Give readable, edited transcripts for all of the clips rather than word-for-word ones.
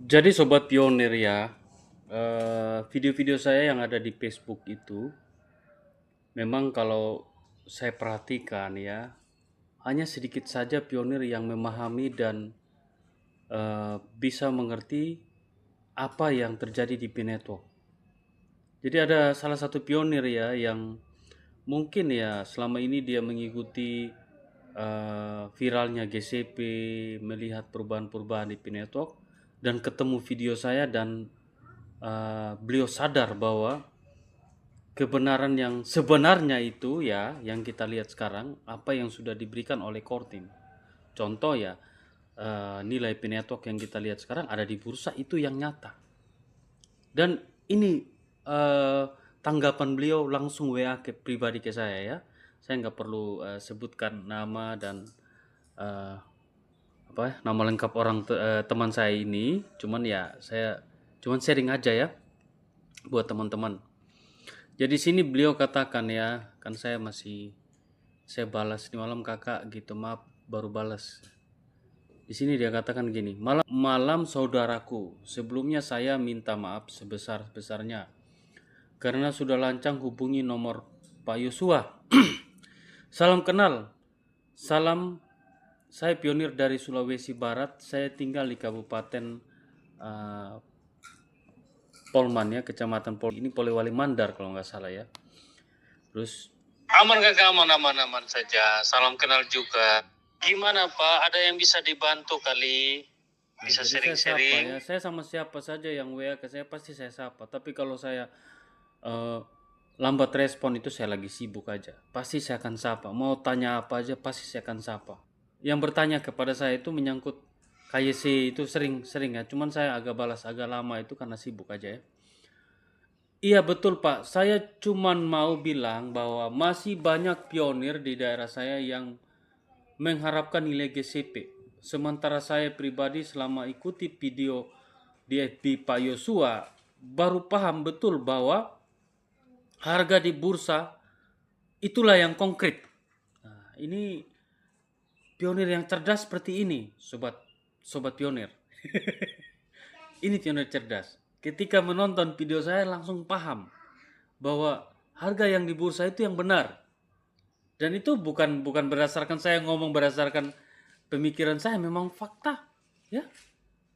Jadi sobat pionir ya, video-video saya yang ada di Facebook itu memang kalau saya perhatikan ya, hanya sedikit saja pionir yang memahami dan bisa mengerti apa yang terjadi di P-Network. Jadi ada salah satu pionir ya yang mungkin ya selama ini dia mengikuti viralnya GCP, melihat perubahan-perubahan di P-Network dan ketemu video saya dan beliau sadar bahwa kebenaran yang sebenarnya itu ya yang kita lihat sekarang apa yang sudah diberikan oleh Kortim. Contoh ya, nilai P-Network yang kita lihat sekarang ada di bursa itu yang nyata. Dan ini eh, tanggapan beliau langsung WA ke pribadi ke saya ya. Saya nggak perlu sebutkan nama dan eh, apa ya, nama lengkap teman saya ini. Cuman ya saya cuman sharing aja ya buat teman-teman. Jadi sini beliau katakan ya, kan saya balas di malam kakak gitu, maaf baru balas. Di sini dia katakan gini, malam saudaraku, sebelumnya saya minta maaf sebesar-besarnya karena sudah lancang hubungi nomor Pak Yosua. Salam kenal, salam, saya pionir dari Sulawesi Barat, saya tinggal di Kabupaten uh, Polman ya, Kecamatan Pol ini Polewali Mandar kalau nggak salah ya. Terus aman kakak, aman saja. Salam kenal juga. Gimana Pak? Ada yang bisa dibantu kali? Bisa sharing-sharing? Saya sama siapa saja yang WA ke saya pasti saya sapa. Tapi kalau saya eh, lambat respon itu saya lagi sibuk aja. Pasti saya akan sapa. Mau tanya apa aja pasti saya akan sapa. Yang bertanya kepada saya itu menyangkut KYC itu sering-sering ya. Cuman saya agak balas agak lama itu karena sibuk aja ya. Iya betul Pak, saya cuman mau bilang bahwa masih banyak pionir di daerah saya yang mengharapkan nilai GCP. Sementara saya pribadi selama ikuti video di FB Pak Yosua, baru paham betul bahwa harga di bursa itulah yang konkret. Nah, ini pionir yang cerdas seperti ini, sobat pionir. Ini pionir cerdas. Ketika menonton video saya langsung paham bahwa harga yang di bursa itu yang benar. Dan itu bukan berdasarkan saya ngomong berdasarkan pemikiran saya, memang fakta. Ya,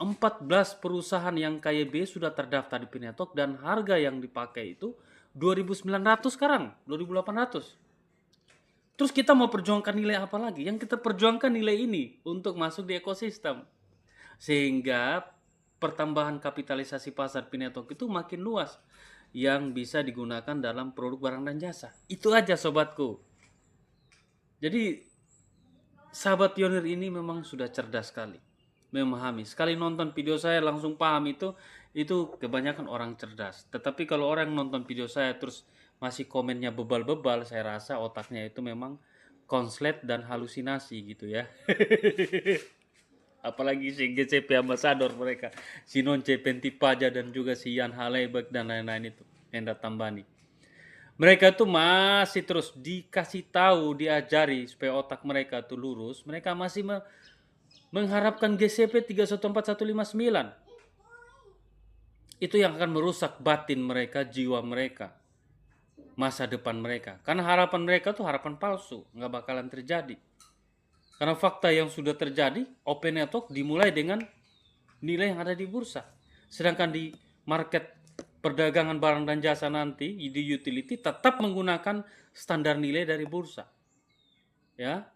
14 perusahaan yang KYB sudah terdaftar di Pinetok dan harga yang dipakai itu 2.900 sekarang, 2.800. Terus kita mau perjuangkan nilai apa lagi? Yang kita perjuangkan nilai ini untuk masuk di ekosistem. Sehingga pertambahan kapitalisasi pasar Pinetok itu makin luas yang bisa digunakan dalam produk barang dan jasa. Itu aja sobatku. Jadi sahabat pionir ini memang sudah cerdas sekali, memahami. Sekali nonton video saya langsung paham itu kebanyakan orang cerdas. Tetapi kalau orang nonton video saya terus masih komennya bebal-bebal, saya rasa otaknya itu memang konslet dan halusinasi gitu ya. Apalagi si GCP Ambassador mereka, si Non Cepenti Paja dan juga si Yan Halebek dan lain-lain itu, Enda Tambani. Mereka tuh masih terus dikasih tahu, diajari supaya otak mereka tuh lurus. Mereka masih mengharapkan GCP 314159. Itu yang akan merusak batin mereka, jiwa mereka, masa depan mereka. Karena harapan mereka tuh harapan palsu, nggak bakalan terjadi. Karena fakta yang sudah terjadi, open network dimulai dengan nilai yang ada di bursa. Sedangkan di market perdagangan barang dan jasa nanti di utility tetap menggunakan standar nilai dari bursa. Ya,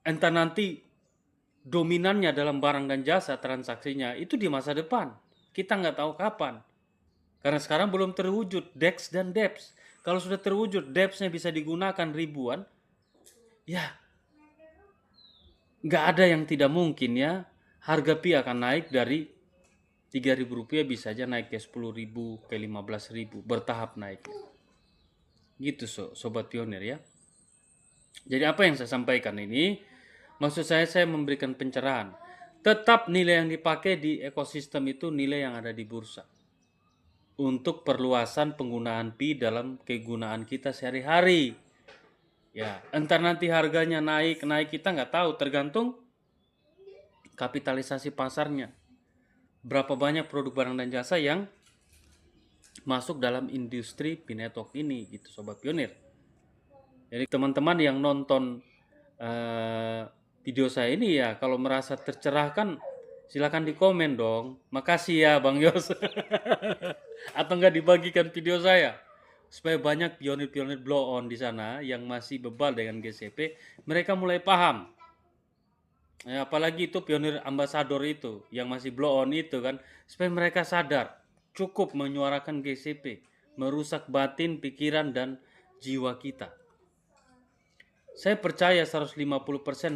entah nanti dominannya dalam barang dan jasa transaksinya itu di masa depan. Kita nggak tahu kapan. Karena sekarang belum terwujud DEX dan DEPS. Kalau sudah terwujud DEPS-nya bisa digunakan ribuan, ya nggak ada yang tidak mungkin ya. Harga pi akan naik dari Rp3.000 bisa aja naik ke 10.000 ke 15.000 bertahap naik. Gitu sobat pionir ya. Jadi apa yang saya sampaikan ini, maksud saya memberikan pencerahan. Tetap nilai yang dipakai di ekosistem itu nilai yang ada di bursa. Untuk perluasan penggunaan pi dalam kegunaan kita sehari-hari. Ya, entar nanti harganya naik kita nggak tahu, tergantung kapitalisasi pasarnya. berapa banyak produk barang dan jasa yang masuk dalam industri Pi Network ini gitu Sobat Pionir. Jadi teman-teman yang nonton video saya ini ya, kalau merasa tercerahkan silakan di komen dong. Makasih ya Bang Yos. Atau enggak dibagikan video saya supaya banyak pionir-pionir blow on di sana yang masih bebal dengan GCP, mereka mulai paham. Ya, apalagi itu pionir ambasador itu yang masih blow on itu kan, supaya mereka sadar cukup menyuarakan GCP, merusak batin, pikiran dan jiwa kita. Saya percaya 150%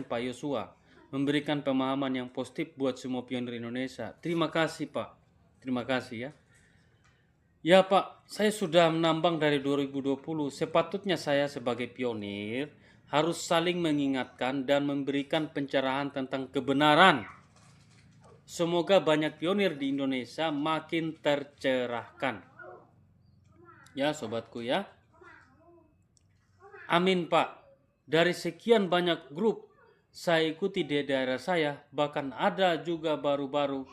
Pak Yosua memberikan pemahaman yang positif buat semua pionir Indonesia. Terima kasih Pak. Terima kasih ya. Ya Pak, saya sudah menambang dari 2020. Sepatutnya saya sebagai pionir harus saling mengingatkan dan memberikan pencerahan tentang kebenaran. Semoga banyak pionir di Indonesia makin tercerahkan. Ya sobatku ya. Amin Pak. Dari sekian banyak grup saya ikuti di daerah saya, bahkan ada juga baru-baru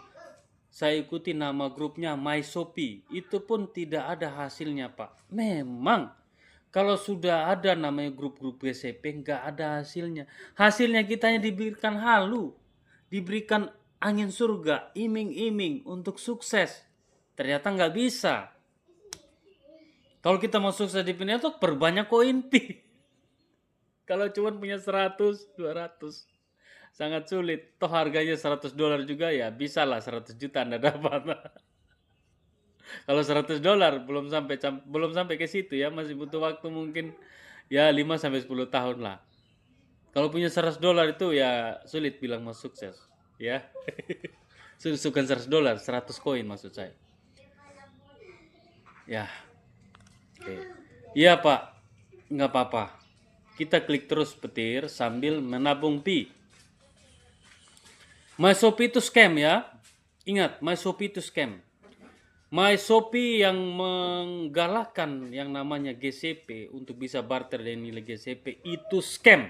saya ikuti nama grupnya MyShopee. Itu pun tidak ada hasilnya Pak. Memang kalau sudah ada namanya grup-grup GCP nggak ada hasilnya. Hasilnya kita hanya diberikan halu, diberikan angin surga, iming-iming untuk sukses. Ternyata nggak bisa. Kalau kita mau sukses di Pi Network, perbanyak koin Pi. Kalau cuma punya 100, 200 sangat sulit. Toh harganya $100 juga ya, bisa lah 100 juta Anda dapat. Kalau $100 belum sampai ke situ ya, masih butuh waktu mungkin ya 5 sampai 10 tahun lah. Kalau punya $100 itu ya sulit bilang mau sukses, ya. Bukan $100, 100 koin maksud saya. Ya. Oke. Iya, Pak. Nggak apa-apa. Kita klik terus petir sambil menabung Pi. MyShopee itu scam ya. Ingat, MyShopee itu scam. MyShopee yang menggalakkan yang namanya GCP untuk bisa barter dengan nilai GCP itu scam.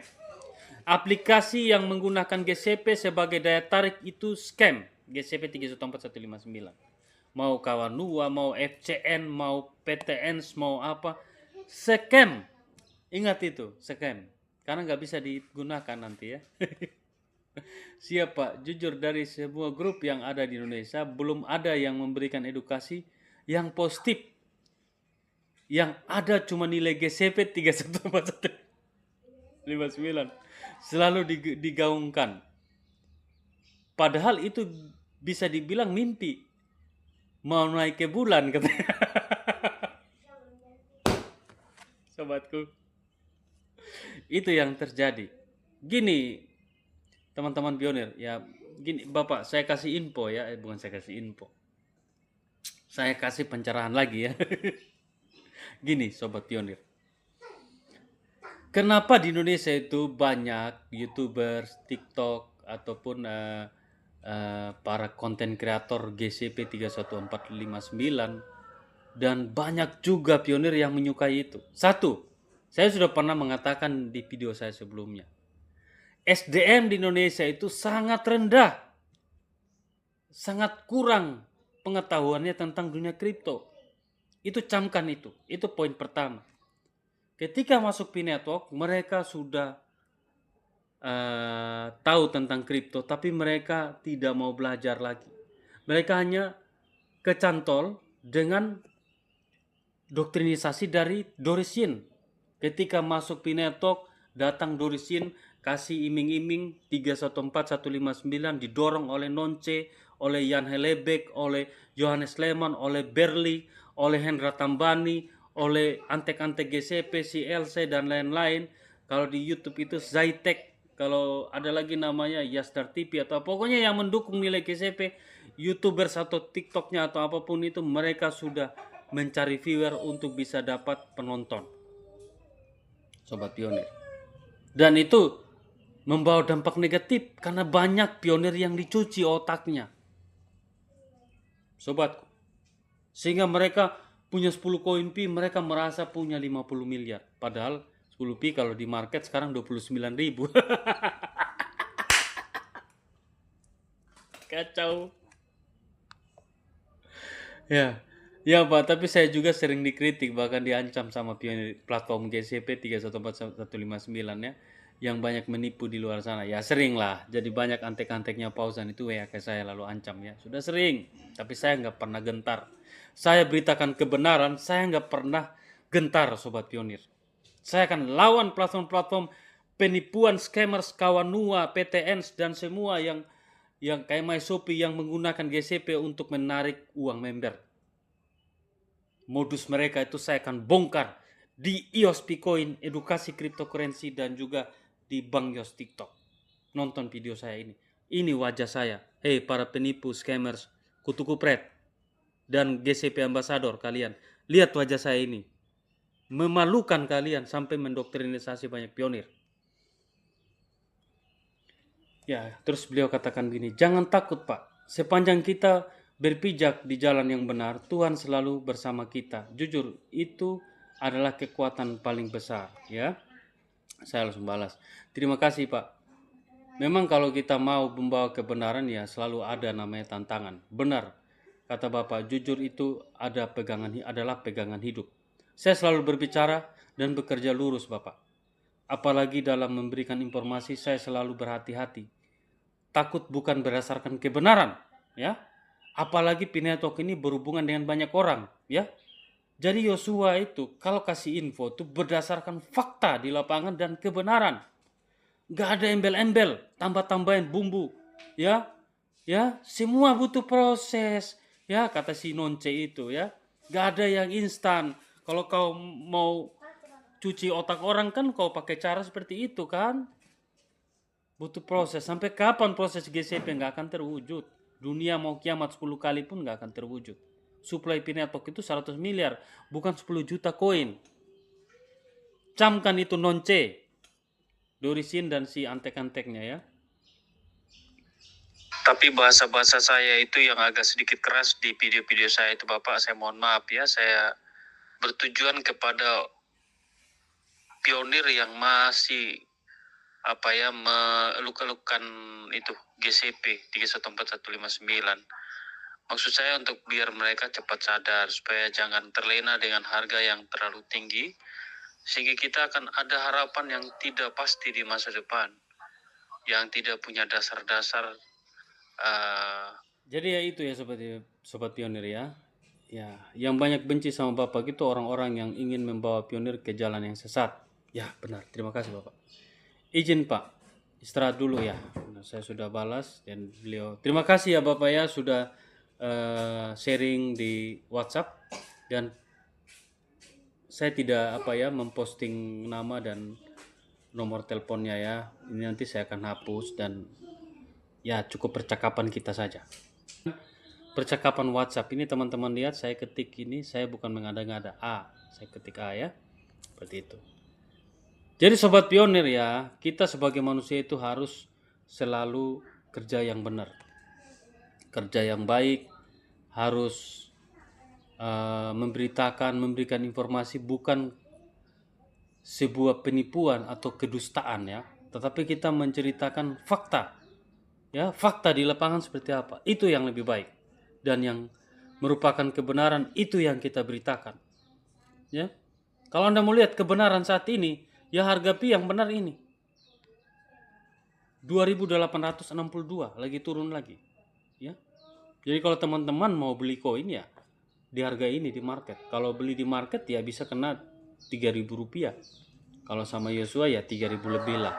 Aplikasi yang menggunakan GCP sebagai daya tarik itu scam. GCP 314159. Mau Kawanua, mau FCN, mau PTN, mau apa. Scam. Ingat itu, scam. Karena nggak bisa digunakan nanti ya. Siapa? Jujur dari semua grup yang ada di Indonesia, belum ada yang memberikan edukasi yang positif. Yang ada cuma nilai GCP 314159. Selalu digaungkan. Padahal itu bisa dibilang mimpi. Mau naik ke bulan katanya. Sobatku. Itu yang terjadi. Gini, teman-teman pionir, ya gini Bapak, saya kasih info ya, bukan saya kasih info. Saya kasih pencerahan lagi ya. Gini Sobat Pionir. Kenapa di Indonesia itu banyak YouTubers, TikTok ataupun para konten kreator GCP 31459 dan banyak juga pionir yang menyukai itu. Satu, saya sudah pernah mengatakan di video saya sebelumnya. SDM di Indonesia itu sangat rendah. Sangat kurang pengetahuannya tentang dunia kripto. Itu camkan itu. Itu poin pertama. Ketika masuk Pi Network, mereka sudah tahu tentang kripto, tapi mereka tidak mau belajar lagi. Mereka hanya kecantol dengan doktrinisasi dari Dorisin. Ketika masuk Pi Network, datang Dorisin, kasih iming-iming 314159, didorong oleh Nonce, oleh Jan Helebek, oleh Johannes Lehmann, oleh Berli, oleh Hendra Tambani, oleh antek-antek GCP, CLC dan lain-lain. Kalau di YouTube itu Zaitek, kalau ada lagi namanya Yasdar TV atau pokoknya yang mendukung nilai GCP, YouTubers atau TikToknya atau apapun itu, mereka sudah mencari viewer untuk bisa dapat penonton. Sobat Pionir. Dan itu membawa dampak negatif karena banyak pionir yang dicuci otaknya. Sobatku. Sehingga mereka punya 10 koin Pi, mereka merasa punya 50 miliar. Padahal 10 Pi kalau di market sekarang 29.000. Kacau. Ya, ya Pak, tapi saya juga sering dikritik bahkan diancam sama pionir platform GCP 314159 ya, yang banyak menipu di luar sana. Ya sering lah, jadi banyak antek-anteknya Pausan itu WA ke saya lalu ancam ya. Sudah sering, tapi saya nggak pernah gentar. Saya beritakan kebenaran, saya nggak pernah gentar Sobat Pionir. Saya akan lawan platform-platform penipuan, scammers, kawanua, PTNs dan semua yang kayak MyShopee yang menggunakan GCP untuk menarik uang member. Modus mereka itu saya akan bongkar di iOS Picoin, edukasi cryptocurrency dan juga di Bang Yos TikTok. Nonton video saya ini. Ini wajah saya. Hei para penipu, scammers, kutu kupret dan GCP ambassador kalian. Lihat wajah saya ini. Memalukan kalian sampai mendoktrinisasi banyak pionir. Ya, terus beliau katakan gini, jangan takut Pak, sepanjang kita berpijak di jalan yang benar, Tuhan selalu bersama kita. Jujur, itu adalah kekuatan paling besar, ya. Saya langsung balas, terima kasih Pak. Memang kalau kita mau membawa kebenaran ya selalu ada namanya tantangan. Benar, kata Bapak, jujur itu adalah pegangan hidup. Saya selalu berbicara dan bekerja lurus Bapak. Apalagi dalam memberikan informasi saya selalu berhati-hati. Takut bukan berdasarkan kebenaran, ya. Apalagi Pinetok ini berhubungan dengan banyak orang, ya. Jadi Yosua itu kalau kasih info itu berdasarkan fakta di lapangan dan kebenaran. Gak ada embel-embel, tambah-tambahin bumbu, ya. Ya, semua butuh proses, ya kata si Nonce itu, ya. Gak ada yang instan. Kalau kau mau cuci otak orang kan kau pakai cara seperti itu kan? Butuh proses. Sampai kapan proses GCP nggak akan terwujud? Dunia mau kiamat 10 kali pun nggak akan terwujud. Supply Pinetok itu 100 miliar, bukan 10 juta koin. Camkan itu nonce. Dorisin dan si antek-anteknya ya. Tapi bahasa-bahasa saya itu yang agak sedikit keras di video-video saya itu Bapak, saya mohon maaf ya. Saya bertujuan kepada pionir yang masih meluk-elukan itu GCP 314159. Maksud saya untuk biar mereka cepat sadar supaya jangan terlena dengan harga yang terlalu tinggi, sehingga kita akan ada harapan yang tidak pasti di masa depan, yang tidak punya dasar-dasar. Jadi ya itu ya sobat pionir ya. Ya, yang banyak benci sama Bapak itu orang-orang yang ingin membawa pionir ke jalan yang sesat. Ya, benar. Terima kasih Bapak. Izin Pak, istirahat dulu ya. Nah, saya sudah balas dan beliau. Terima kasih ya Bapak ya sudah sharing di WhatsApp dan saya tidak memposting nama dan nomor teleponnya ya. Ini nanti saya akan hapus dan ya cukup percakapan kita saja. Percakapan WhatsApp ini teman-teman lihat saya ketik ini, saya bukan mengada-ngada saya ketik A ya. Seperti itu. Jadi sobat pionir ya, kita sebagai manusia itu harus selalu kerja yang benar. Kerja yang baik, harus memberikan informasi bukan sebuah penipuan atau kedustaan ya, tetapi kita menceritakan fakta. Ya, fakta di lapangan seperti apa. Itu yang lebih baik. Dan yang merupakan kebenaran itu yang kita beritakan. Ya. Kalau Anda mau lihat kebenaran saat ini, ya harga pi yang benar ini 2.862 lagi turun lagi. Ya. Jadi kalau teman-teman mau beli koin ya di harga ini di market. Kalau beli di market ya bisa kena 3.000 rupiah. Kalau sama Yosua ya 3.000 lebih lah.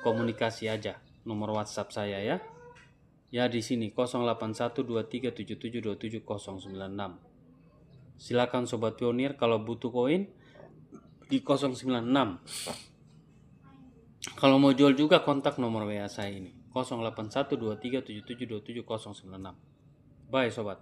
Komunikasi aja nomor WhatsApp saya ya. Ya di sini 081237727096. Silakan sobat pionir kalau butuh koin di 096. Kalau mau jual juga kontak nomor WA saya ini 081237727096. Bye sobat.